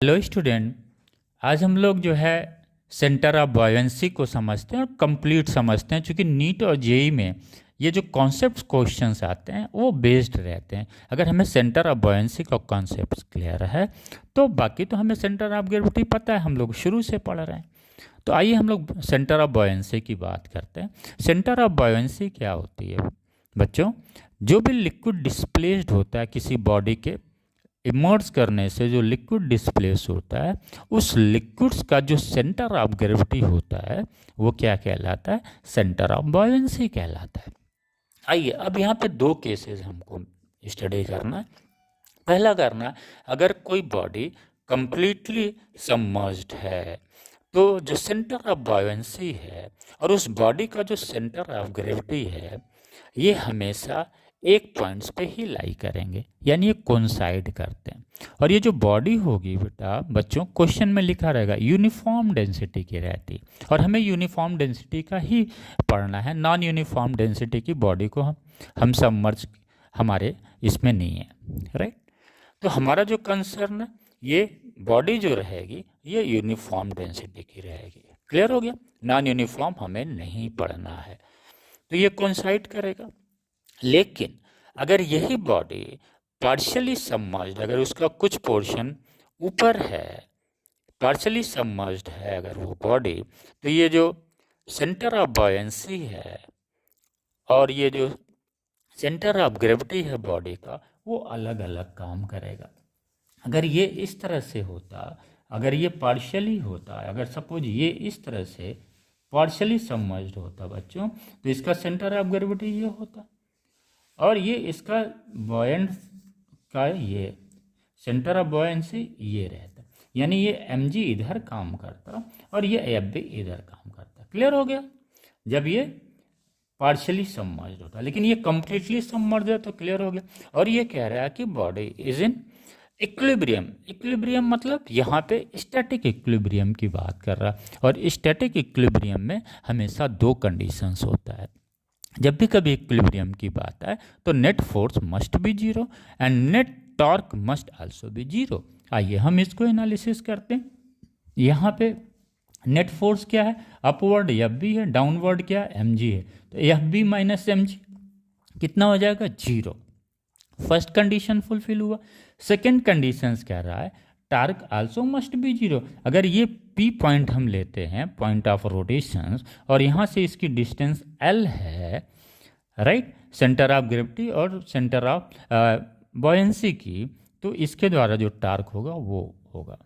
Hello student, आज हम लोग जो है सेंटर ऑफ बॉयंसी को समझते हैं और कंप्लीट समझते हैं। क्योंकि नीट और जेई में ये जो कॉन्सेप्ट क्वेश्चंस आते हैं वो बेस्ड रहते हैं। अगर हमें सेंटर ऑफ बॉयंसी का कॉन्सेप्ट क्लियर है तो बाकी तो हमें सेंटर ऑफ ग्रेविटी पता है, हम लोग शुरू से पढ़ रहे हैं। तो आइए हम लोग सेंटर ऑफ बॉयंसी की बात करते हैं। सेंटर ऑफ बॉयंसी क्या होती है बच्चों? जो भी लिक्विड डिस्प्लेस्ड होता है किसी बॉडी के इमर्ज करने से, जो लिक्विड डिस्प्लेस होता है, उस लिक्विड्स का जो सेंटर ऑफ ग्रेविटी होता है वो क्या कहलाता है? सेंटर ऑफ बॉयंसी कहलाता है। आइए अब यहाँ पे दो केसेस हमको स्टडी करना है। पहला करना है, अगर कोई बॉडी कंप्लीटली सबमर्ज्ड है तो जो सेंटर ऑफ बॉयंसी है और उस बॉडी का जो सेंटर ऑफ ग्रेविटी है ये हमेशा एक पॉइंट्स पे ही लाई करेंगे, यानी ये कोइंसाइड करते हैं। और ये जो बॉडी होगी बेटा बच्चों, क्वेश्चन में लिखा रहेगा यूनिफॉर्म डेंसिटी की रहती, और हमें यूनिफॉर्म डेंसिटी का ही पढ़ना है। नॉन यूनिफॉर्म डेंसिटी की बॉडी को हम सबमर्ज हमारे इसमें नहीं है, राइट। तो हमारा जो कंसर्न है ये बॉडी जो रहेगी ये यूनिफॉर्म डेंसिटी की रहेगी। क्लियर हो गया? नॉन यूनिफॉर्म हमें नहीं पढ़ना है, तो ये कोइंसाइड करेगा। लेकिन अगर यही बॉडी पार्शियली सबमर्ज्ड, अगर उसका कुछ पोर्शन ऊपर है, पार्शियली सबमर्ज्ड है अगर वो बॉडी, तो ये जो सेंटर ऑफ बॉयंसी है और ये जो सेंटर ऑफ ग्रेविटी है बॉडी का वो अलग अलग काम करेगा। अगर ये इस तरह से होता, अगर ये पार्शियली होता, अगर सपोज ये इस तरह से पार्शियली सबमर्ज्ड होता बच्चों, तो इसका सेंटर ऑफ ग्रेविटी ये होता और ये इसका बॉयंट का ये सेंटर ऑफ बॉयंसी ये रहता, यानी ये mg इधर काम करता और ये fb इधर काम करता। क्लियर हो गया? जब ये पार्शियली सबमर्ज्ड होता, लेकिन ये कंप्लीटली सबमर्ज्ड है तो क्लियर हो गया। और ये कह रहा है कि body is in equilibrium. Equilibrium मतलब यहाँ पे स्टैटिक इक्विलिब्रियम की बात कर रहा है, और स्टैटिक इक्विलिब्रियम में हमेशा दो कंडीशंस होता है। जब भी कभी इक्विलिब्रियम की बात आए तो net force must be zero and net torque must also be zero. आइए हम इसको एनालिसिस करते हैं। यहाँ पे नेट फोर्स क्या है? अपवर्ड एफ बी है, डाउनवर्ड क्या है? एम जी है। तो F B minus M G कितना हो जाएगा? जीरो। फर्स्ट कंडीशन फुलफिल हुआ। सेकेंड कंडीशन कह रहा है torque also must be zero. अगर ये पी पॉइंट हम लेते हैं, पॉइंट ऑफ रोटेशन, और यहाँ से इसकी डिस्टेंस एल है, राइट, सेंटर ऑफ ग्रेविटी और सेंटर ऑफ बॉयंसी की, तो इसके द्वारा जो टार्क होगा वो होगा